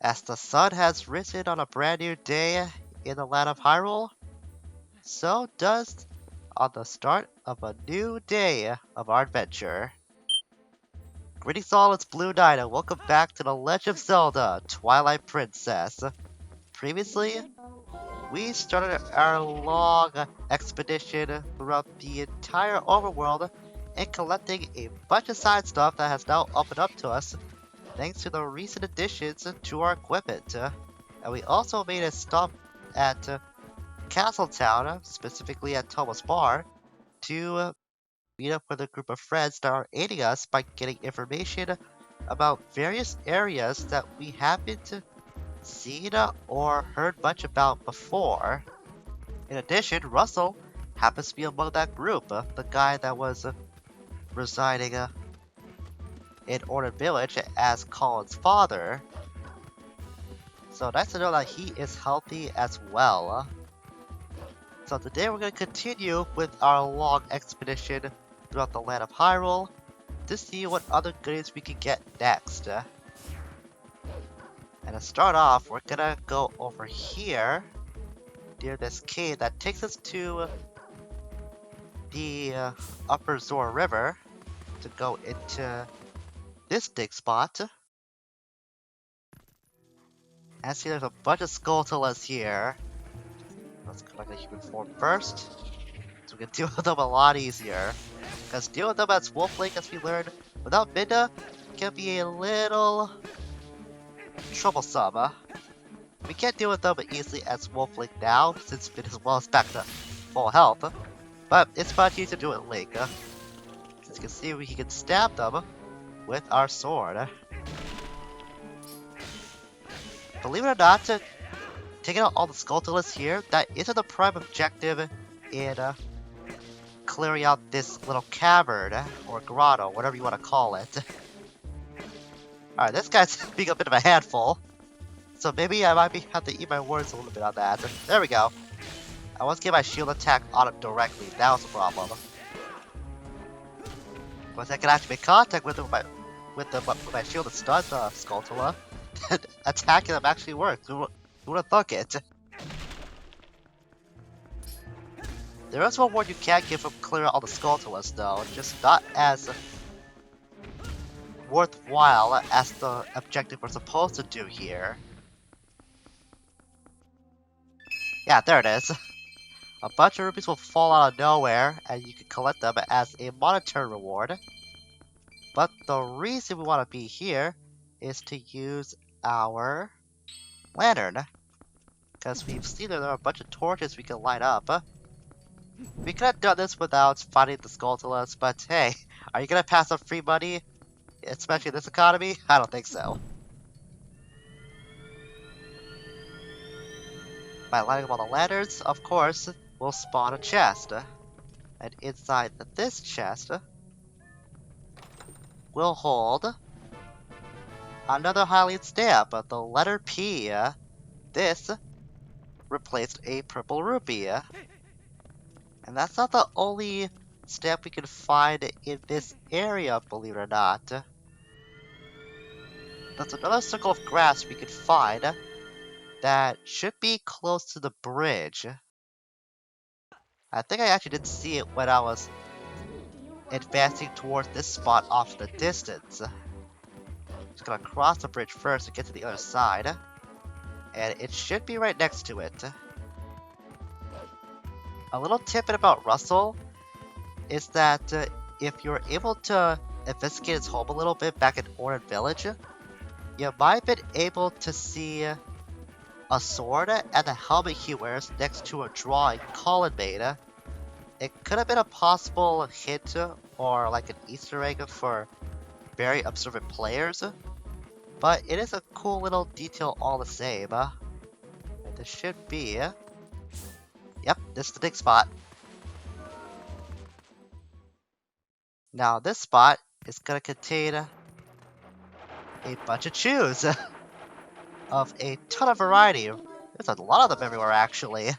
As the sun has risen on a brand new day in the land of Hyrule, so does on the start of a new day of our adventure. Greetings all, it's Blue Knight and welcome back to The Legend of Zelda, Twilight Princess. Previously, we started our long expedition throughout the entire overworld and collecting a bunch of side stuff that has now opened up to us thanks to the recent additions to our equipment. And we also made a stop at Castletown, specifically at Thomas Bar, to meet up with a group of friends that are aiding us by getting information about various areas that we haven't seen or heard much about before. In addition, Russell happens to be among that group, the guy that was residing in Orchard Village as Colin's father. So nice to know that he is healthy as well. So today we're going to continue with our long expedition throughout the land of Hyrule to see what other goodies we can get next. And to start off, we're going to go over here near this cave that takes us to the Upper Zora River to go into this dig spot. And see there's a bunch of Skulltulas here. Let's collect a human form first, so we can deal with them a lot easier. Because dealing with them as Wolf Link, as we learned, without Minda, can be a little troublesome. We can't deal with them easily as Wolf Link now, since Minda's well is back to full health. But it's much easier to do it Link. Since you can see we can stab them with our sword. Believe it or not, taking out all the Skulltulas here, that isn't the prime objective in clearing out this little cavern, or grotto, whatever you want to call it. Alright, this guy's being a bit of a handful, so maybe I might have to eat my words a little bit on that. There we go. I want to get my shield attack on him directly, that was the problem. Once I can actually make contact with him with my shield and stun Skulltula, attacking them actually works. Who would have thunk it? There is one more you can get from clearing all the Skulltulas though, just not as worthwhile as the objective we're supposed to do here. Yeah, there it is. A bunch of rupees will fall out of nowhere, and you can collect them as a monetary reward. But the reason we want to be here is to use our lantern. Because we've seen that there are a bunch of torches we can light up. We could have done this without fighting the Skulltulas, but hey, are you gonna pass up free money? Especially in this economy? I don't think so. By lighting up all the lanterns, of course, we'll spawn a chest. And inside this chest, we'll hold another Hylian stamp, the letter P. This replaced a purple rupee. And that's not the only stamp we can find in this area, believe it or not. There's another circle of grass we can find that should be close to the bridge. I think I actually did see it when I was advancing towards this spot off in the distance. Just gonna cross the bridge first to get to the other side. And it should be right next to it. A little tip about Russell is that if you're able to investigate his home a little bit back in Orchard Village, you might have been able to see a sword and the helmet he wears next to a drawing Colin made. It could have been a possible hint or like an Easter egg for very observant players, but it is a cool little detail all the same. This should be... Yep, this is the dig spot. Now this spot is going to contain a bunch of chews of a ton of variety. There's a lot of them everywhere actually.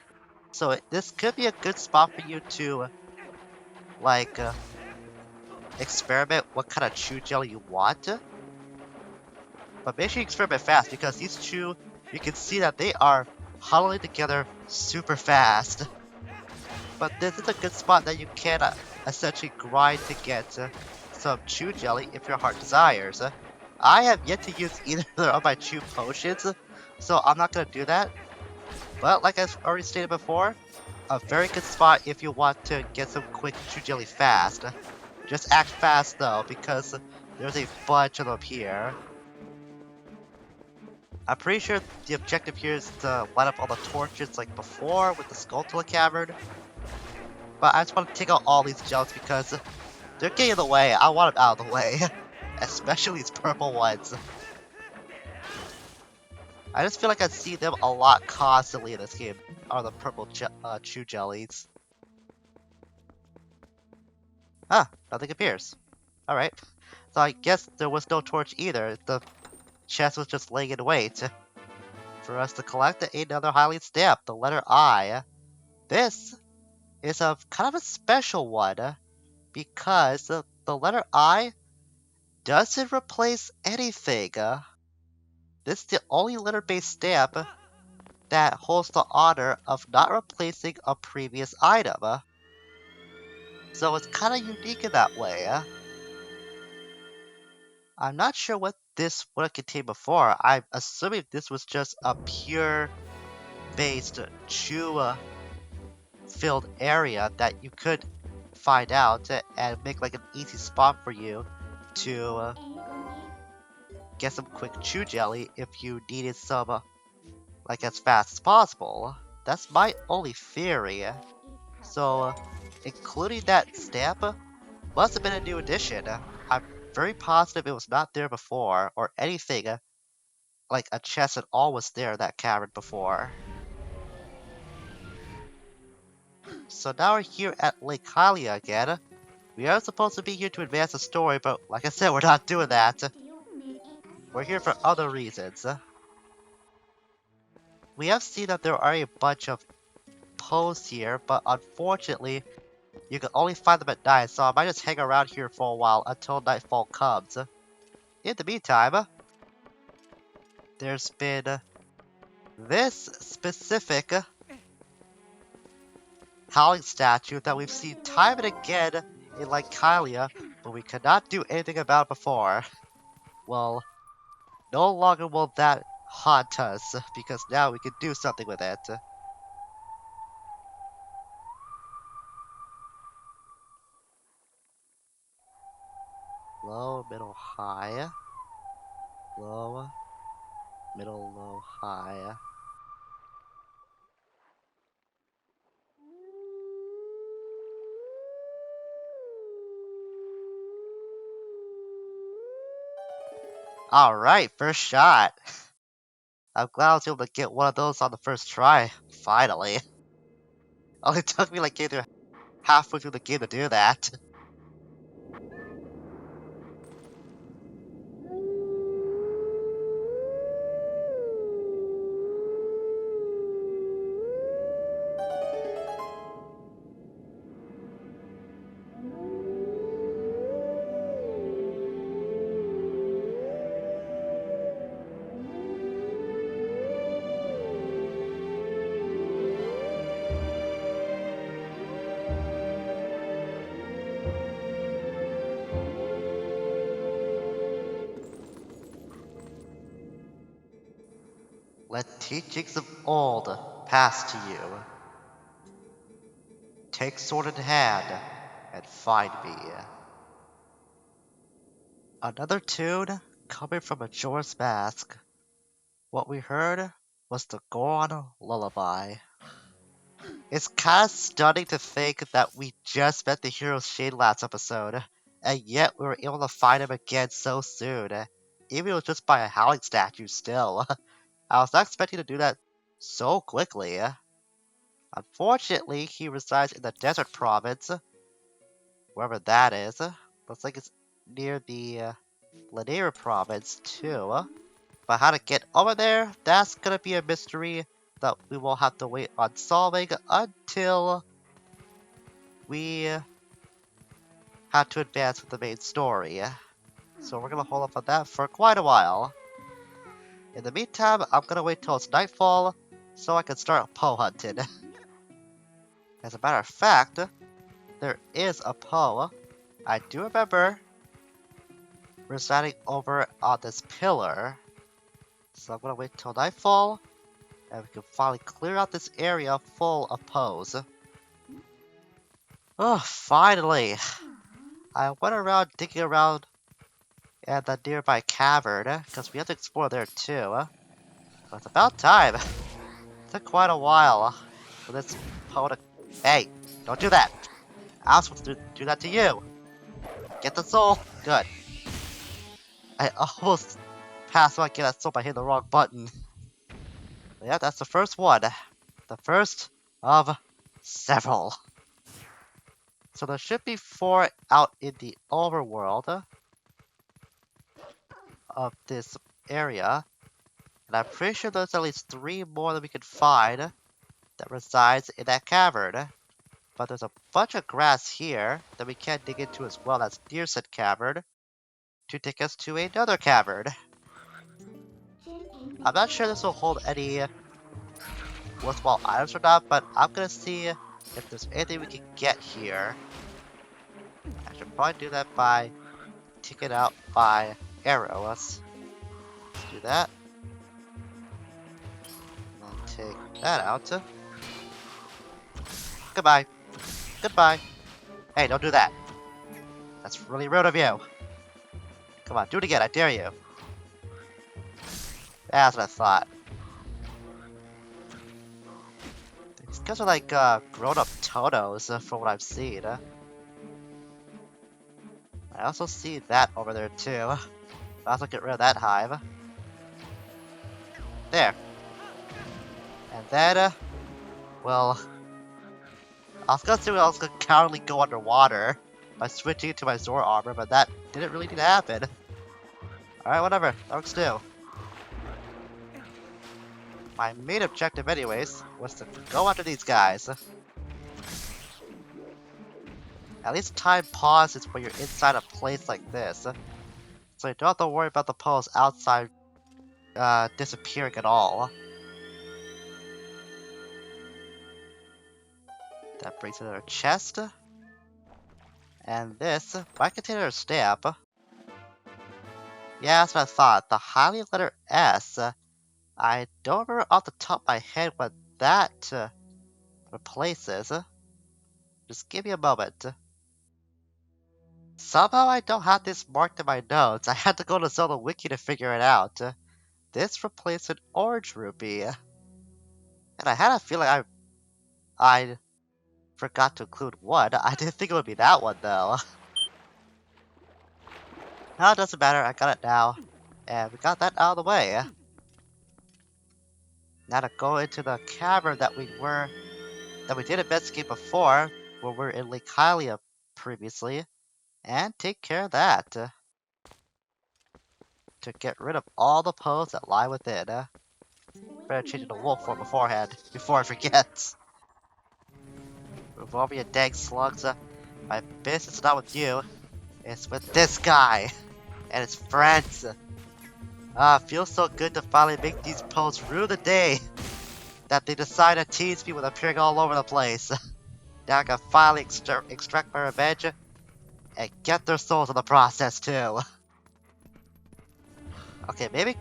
So this could be a good spot for you to like experiment what kind of chew gel you want. But make sure you experiment fast because these two, you can see that they are huddling together super fast. But this is a good spot that you can essentially grind to get some chew jelly if your heart desires. I have yet to use either of my chew potions, so I'm not going to do that. But like I already stated before, a very good spot if you want to get some quick chew jelly fast. Just act fast though, because there's a bunch of them here. I'm pretty sure the objective here is to light up all the torches like before with the Skulltula Cavern. But I just want to take out all these jellies because they're getting in the way. I want them out of the way. Especially these purple ones. I just feel like I see them a lot constantly in this game. Are the purple chew jellies. Ah, nothing appears. Alright. So I guess there was no torch either. The chest was just laying in wait for us to collect another Hylia stamp, the letter I. This is a kind of a special one because the letter I doesn't replace anything. This is the only letter-based stamp that holds the honor of not replacing a previous item. So it's kind of unique in that way. I'm not sure what this would have contained before. I'm assuming this was just a pure based chew filled area that you could find out and make like an easy spot for you to get some quick chew jelly if you needed some like as fast as possible. That's my only theory. So including that stamp must have been a new addition. I'm very positive it was not there before or anything like a chest at all was there in that cavern before. So now we're here at Lake Hylia again. We are supposed to be here to advance the story, but like I said, we're not doing that. We're here for other reasons. We have seen that there are a bunch of Poes here, but unfortunately, you can only find them at night, so I might just hang around here for a while until nightfall comes. In the meantime, there's been this specific howling statue that we've seen time and again in Lake Hylia, but we could not do anything about before. Well, no longer will that haunt us, because now we can do something with it. Low, middle, high. Low, middle, low, high. Alright, first shot. I'm glad I was able to get one of those on the first try, finally. Only took me like either halfway through the game to do that. Let teachings of old pass to you. Take sword in hand and find me. Another tune coming from Majora's Mask. What we heard was the Goron Lullaby. It's kinda stunning to think that we just met the hero's shade last episode, and yet we were able to find him again so soon. Even if it was just by a howling statue still. I was not expecting to do that so quickly. Unfortunately, he resides in the desert province, wherever that is. Looks like it's near the Lanera province too. But how to get over there, that's gonna be a mystery that we will have to wait on solving until we have to advance with the main story. So we're gonna hold off on that for quite a while. In the meantime, I'm gonna wait till it's nightfall so I can start Poe hunting. As a matter of fact, there is a Poe. I do remember residing over on this pillar. So I'm gonna wait till nightfall and we can finally clear out this area full of Poes. Oh, finally! I went around digging around at the nearby cavern, because we have to explore there too. But it's about time. It took quite a while for this Poe to... Hey! Don't do that! I was supposed to do that to you! Get the soul! Good. I almost passed on getting that soul by hitting the wrong button. But yeah, that's the first one. The first of several. So there should be 4 out in the overworld of this area. And I'm pretty sure there's at least 3 more that we can find that resides in that cavern. But there's a bunch of grass here that we can't dig into as well. That's near said cavern to take us to another cavern. I'm not sure this will hold any worthwhile items or not, but I'm gonna see if there's anything we can get here. I should probably do that by taking out my arrow. Let's do that. And then take that out. Goodbye. Goodbye. Hey, don't do that. That's really rude of you. Come on, do it again. I dare you. That's what I thought. These guys are like grown-up Tonos from what I've seen. I also see that over there too. I also get rid of that hive. There. And then, well, I was gonna cowardly go underwater by switching to my Zora armor, but that didn't really need to happen. Alright, whatever. That works too. My main objective anyways was to go after these guys. At least time pauses when you're inside a place like this. So you don't have to worry about the Poes outside disappearing at all. That brings another chest. And this might contain a stamp. Yeah, that's what I thought. The Hylia letter S. I don't remember off the top of my head what that replaces. Just give me a moment. Somehow I don't have this marked in my notes. I had to go to Zelda Wiki to figure it out. This replaced an orange rupee. And I had a feeling I forgot to include one. I didn't think it would be that one though. No, it doesn't matter. I got it now. And we got that out of the way. Now to go into the cavern that we did investigate before, where we were in Lake Hylia previously, and take care of that. To get rid of all the Poes that lie within. Better change it to wolf form beforehand, before I forget. Remove all your dang slugs. My business is not with you. It's with this guy and his friends. Feels so good to finally make these Poes rue the day that they decide to tease me with appearing all over the place. Now I can finally extract my revenge and get their souls in the process too. Okay, maybe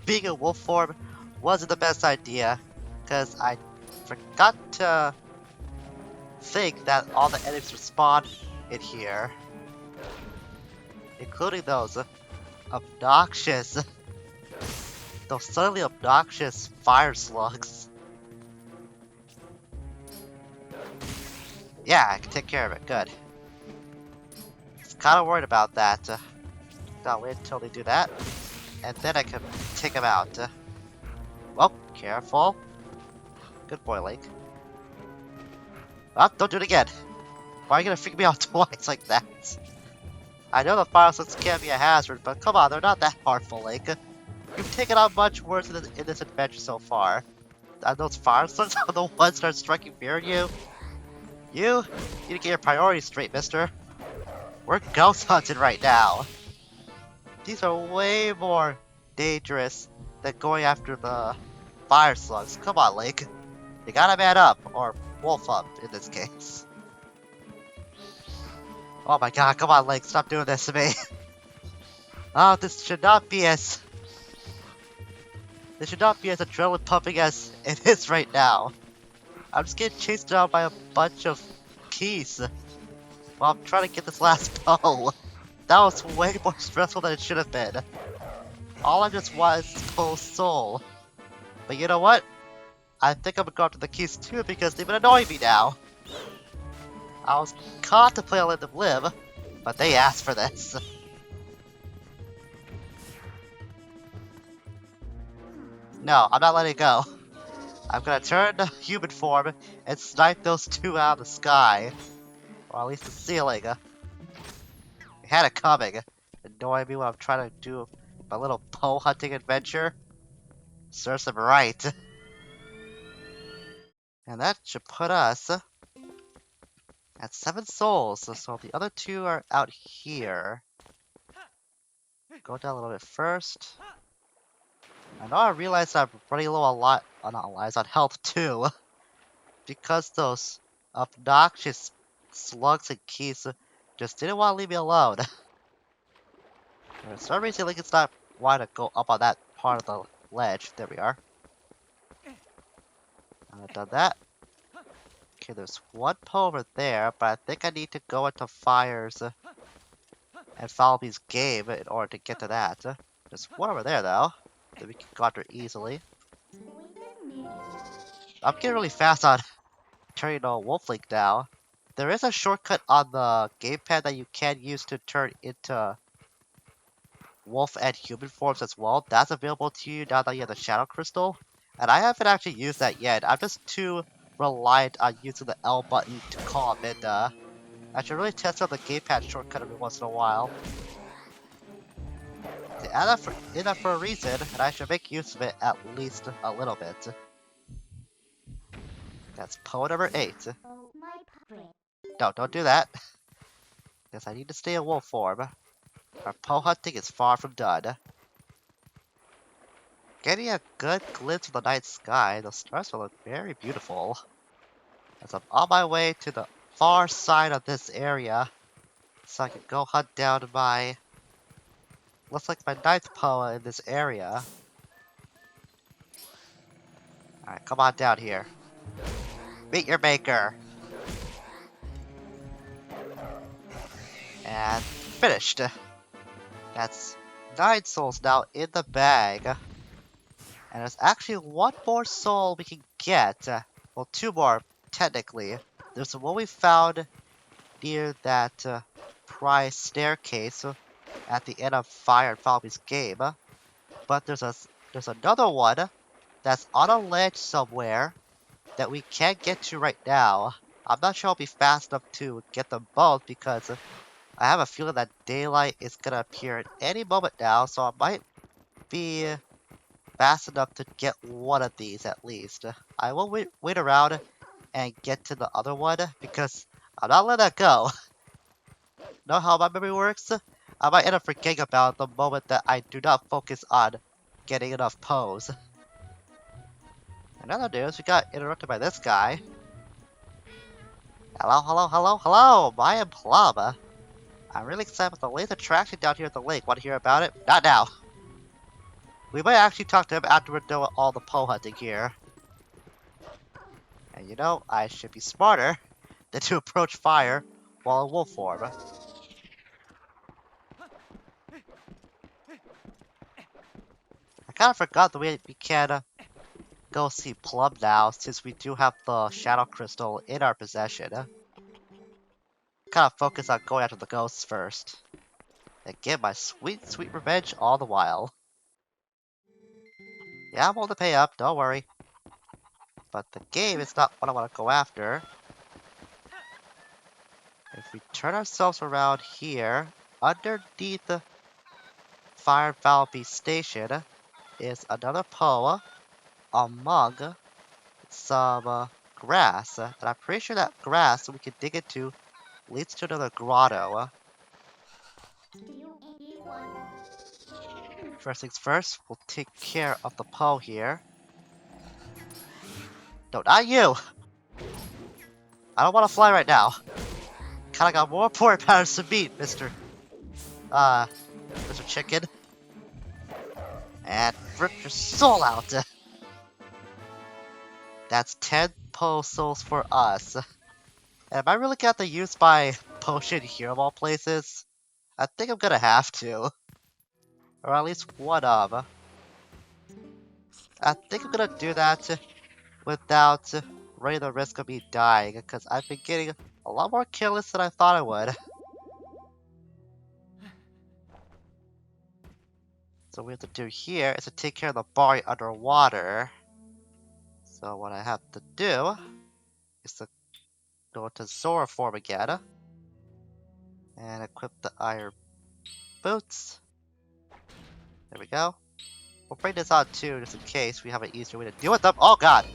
being a wolf form wasn't the best idea, because I forgot to think that all the enemies would spawn in here. Including those obnoxious, those suddenly obnoxious fire slugs. Yeah, I can take care of it, good. I was kinda worried about that. Gotta wait until they do that, and then I can take them out. Well, careful. Good boy, Link. Oh, don't do it again. Why are you gonna freak me out twice like that? I know the fire slugs can be a hazard, but come on, they're not that harmful, Link. You've taken on much worse in this adventure so far. And those fire slugs are the ones that are striking fear in you? You need to get your priorities straight, mister. We're ghost hunting right now. These are way more dangerous than going after the fire slugs. Come on, Link. You gotta man up, or wolf up in this case. Oh my god, come on, Link, stop doing this to me. Oh, this should not be as adrenaline pumping as it is right now. I'm just getting chased down by a bunch of keys while I'm trying to get this last Poe. That was way more stressful than it should have been. All I just want is Poe's soul. But you know what? I think I'm gonna go after the keys too because they've been annoying me now. I was contemplating letting them live, but they asked for this. No, I'm not letting it go. I'm gonna turn to human form and snipe those two out of the sky. Or at least the ceiling. I had it coming. Annoying me when I'm trying to do my little Poe hunting adventure. Serves them right. And that should put us at 7 souls. So the other 2 are out here. Go down a little bit first. I know I realized I'm running low a lot on lives on health too. Because those obnoxious slugs and keys just didn't want to leave me alone. For some reason, like it's not wanting to go up on that part of the ledge. There we are. I've done that. Okay, there's one Poe over there, but I think I need to go into fires and follow these game in order to get to that. There's one over there though, that we can go after easily. I'm getting really fast on turning to Wolf Link now. There is a shortcut on the gamepad that you can use to turn into wolf and human forms as well. That's available to you now that you have the Shadow Crystal. And I haven't actually used that yet. I'm just too reliant on using the L button to call and I should really test out the gamepad shortcut every once in a while. They add that in that for a reason, and I should make use of it at least a little bit. That's Poe number 8. No, don't do that. Because I need to stay in wolf form. Our Poe hunting is far from done. Getting a good glimpse of the night sky, the stars will look very beautiful. As I'm on my way to the far side of this area, so I can go hunt down my... looks like my 9th Poe in this area. Alright, come on down here. Meet your maker! And finished. That's 9 souls now in the bag. And there's actually one more soul we can get. Well, 2 more, technically. There's the one we found near that prize staircase at the end of Fire and Falby's game. But there's another one that's on a ledge somewhere that we can't get to right now. I'm not sure I'll be fast enough to get them both because I have a feeling that daylight is gonna appear at any moment now, so I might be fast enough to get one of these at least. I will wait around and get to the other one because I'm not letting that go. Know how my memory works? I might end up forgetting about it the moment that I do not focus on getting enough Poes. Another news, we got interrupted by this guy. Hello, hello, hello, hello! I am Plum. I'm really excited about the latest attraction down here at the lake. Want to hear about it? Not now. We might actually talk to him after we're done with all the Poe hunting here. And you know, I should be smarter than to approach fire while in wolf form. I kind of forgot that we can go see Plum now, since we do have the Shadow Crystal in our possession. Kind of focus on going after the ghosts first. And get my sweet, sweet revenge all the while. Yeah, I'm willing to pay up, don't worry. But the game is not what I want to go after. If we turn ourselves around here, underneath the Fire and Valby station is another Poe among some grass. And I'm pretty sure that grass we can dig into leads to another grotto. First things first, we'll take care of the Poe here. No, not you! I don't want to fly right now. Kinda got more important matters to meet, Mr. Chicken. And rip your soul out! That's 10 Poe souls for us. And am I really gonna have to use my potion here of all places? I think I'm gonna have to. Or at least one of. I think I'm gonna do that without running the risk of me dying, because I've been getting a lot more kills than I thought I would. So what we have to do here is to take care of the bar underwater. So what I have to do is to go to Zora form again. And equip the iron boots. There we go. We'll bring this on too, just in case we have an easier way to deal with them. Oh god!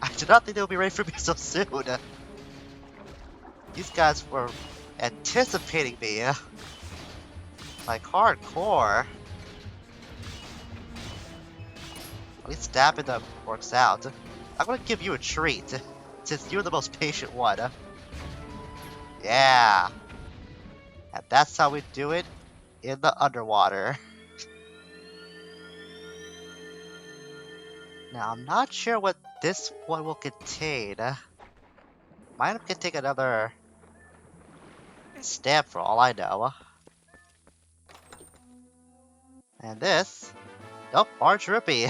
I did not think they would be ready for me so soon. These guys were anticipating me. Like hardcore. At least stabbing them works out. I'm gonna give you a treat, since you're the most patient one. Yeah! And that's how we do it in the underwater. Now, I'm not sure what this one will contain. Might contain another stamp for all I know. And this? Nope, orange rupee.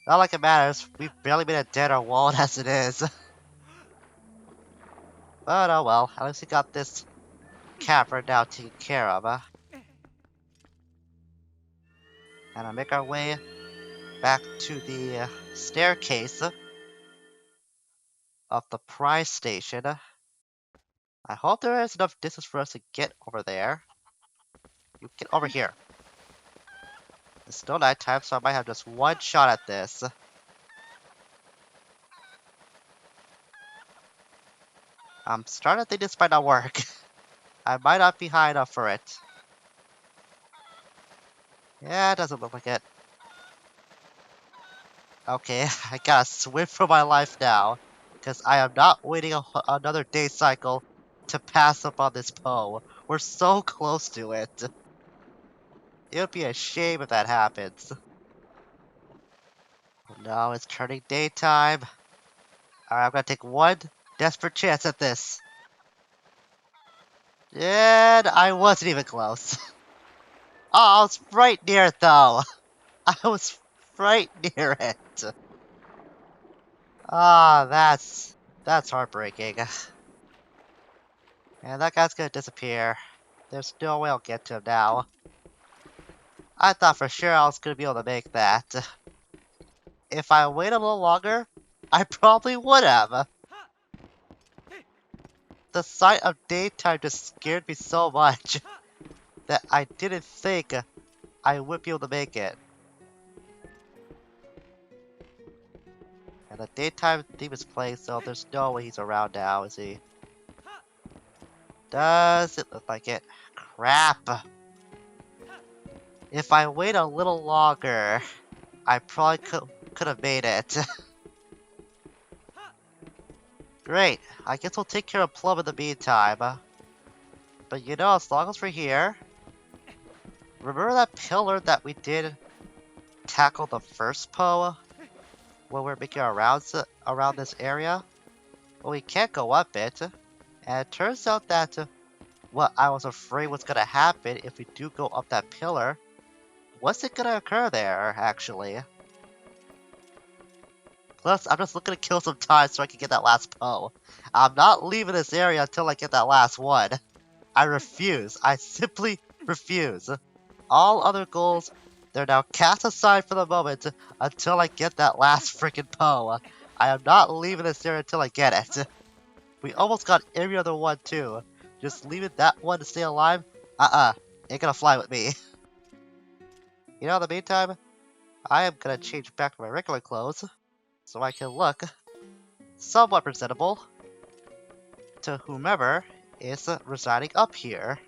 Not like it matters, we've barely made a dent or wall as it is. But oh well, at least we got this cavern now taken care of. And I make our way back to the staircase of the prize station. I hope there is enough distance for us to get over there. You get over here. It's still nighttime, so I might have just one shot at this. I'm starting to think this might not work. I might not be high enough for it. Yeah, it doesn't look like it. Okay, I gotta swim for my life now, because I am not waiting another day cycle to pass up on this Poe. We're so close to it. It would be a shame if that happens. No, it's turning daytime. Alright, I'm gonna take one desperate chance at this. And I wasn't even close. Oh, I was right near it though. I was right near it. Ah, that's heartbreaking. And that guy's gonna disappear. There's no way I'll get to him now. I thought for sure I was gonna be able to make that. If I waited a little longer, I probably would have. The sight of daytime just scared me so much that I didn't think I would be able to make it. And the daytime theme is playing, so there's no way he's around now, is he? Does it look like it? Crap! If I wait a little longer, I probably could have made it. Great, I guess we'll take care of Plum in the meantime. But you know, as long as we're here... Remember that pillar that we did tackle the first Poe? When we were making our rounds around this area? Well, we can't go up it. And it turns out that what I was afraid was gonna happen if we do go up that pillar wasn't gonna occur there, actually. Plus, I'm just looking to kill some time so I can get that last Poe. I'm not leaving this area until I get that last one. I refuse. I simply refuse. All other goals, they're now cast aside for the moment until I get that last freaking Poe. I am not leaving this area until I get it. We almost got every other one too. Just leaving that one to stay alive? Ain't gonna fly with me. You know, in the meantime, I am gonna change back to my regular clothes so I can look somewhat presentable to whomever is residing up here.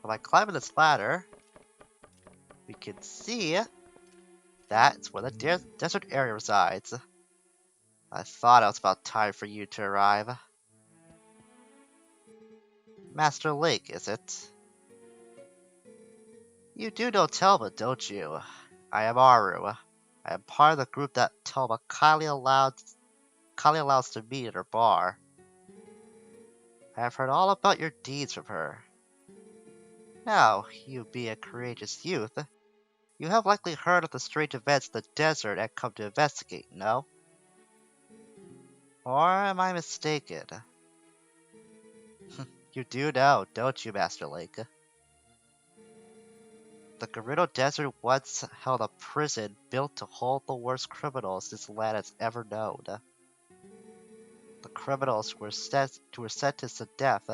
by climbing this ladder, we can see that's where the desert area resides. I thought it was about time for you to arrive. Master Link, is it? You do know Telma, don't you? I am Aru. I am part of the group that Telma kindly allows to meet at her bar. I have heard all about your deeds from her. Now, you being a courageous youth, you have likely heard of the strange events in the desert and come to investigate, no? Or am I mistaken? You do know, don't you, Master Link? The Gerudo Desert once held a prison built to hold the worst criminals this land has ever known. The criminals who were sentenced to death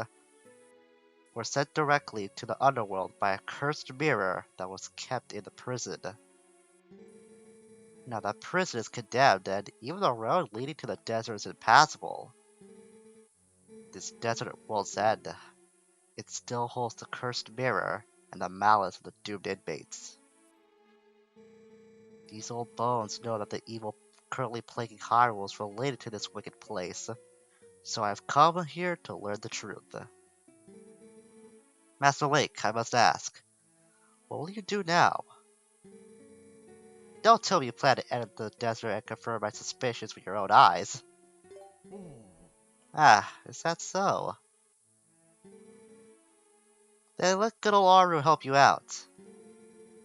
were sent directly to the underworld by a cursed mirror that was kept in the prison. Now that prison is condemned, and even the road leading to the desert is impassable. This desert at world's end, it still holds the cursed mirror and the malice of the doomed inmates. These old bones know that the evil currently plaguing Hyrule is related to this wicked place, so I've come here to learn the truth. Master Link, I must ask, what will you do now? Don't tell me you plan to enter the desert and confirm my suspicions with your own eyes. Ah, is that so? Then let good old Aru help you out.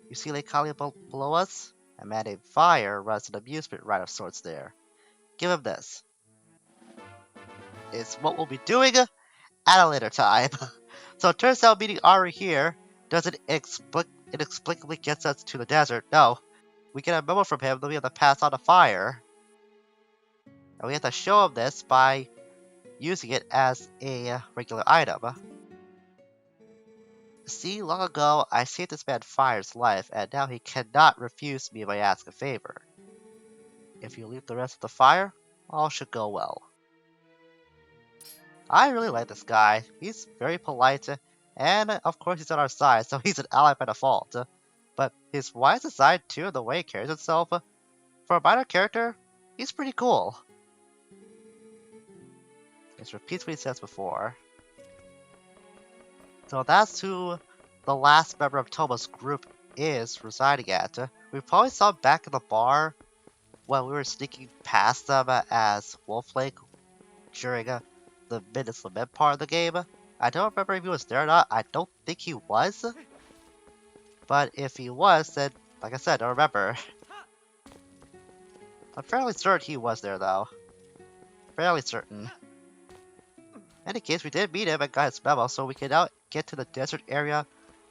You see Lake Hylia below us? A man named Fire runs an amusement ride of sorts there. Give him this. It's what we'll be doing at a later time. So it turns out meeting Aru here doesn't inexplicably get us to the desert. No, we get a memo from him that we have to pass on to Fire. And we have to show him this by using it as a regular item. See, long ago, I saved this man Fire's life, and now he cannot refuse me if I ask a favor. If you leave the rest of the fire, all should go well. I really like this guy. He's very polite, and of course he's on our side, so he's an ally by default. But his wise aside too, the way he carries himself, for a minor character, he's pretty cool. It repeats what he says before. So that's who the last member of Toma's group is residing at. We probably saw him back in the bar when we were sneaking past them as Wolflake during the Midness Lament part of the game. I don't remember if he was there or not. I don't think he was. But if he was, then, like I said, I don't remember. I'm fairly certain he was there, though. Fairly certain. In any case, we did meet him and got his memo, so we can now get to the desert area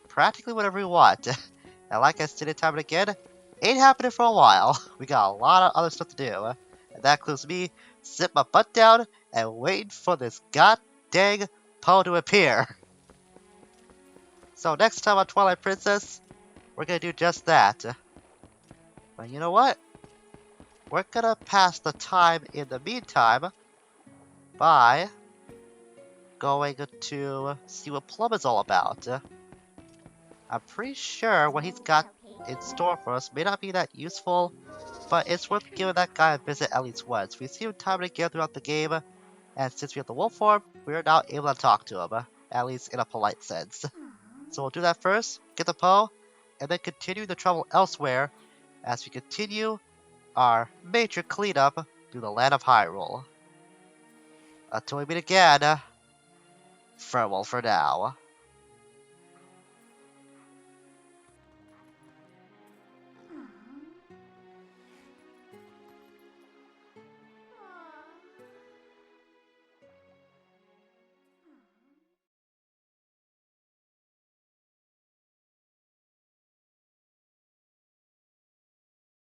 practically whenever we want. And like I stated time and again, ain't happening for a while. We got a lot of other stuff to do. And that includes me sitting my butt down and waiting for this god dang Poe to appear. So next time on Twilight Princess, we're gonna do just that. But you know what? We're gonna pass the time in the meantime by going to see what Plum is all about. I'm pretty sure what he's got in store for us may not be that useful, but it's worth giving that guy a visit at least once. We see him time and again throughout the game, and since we have the wolf form, we are now able to talk to him, at least in a polite sense. So we'll do that first, get the Poe, and then continue the travel elsewhere as we continue our major cleanup through the land of Hyrule. Until we meet again, farewell for now.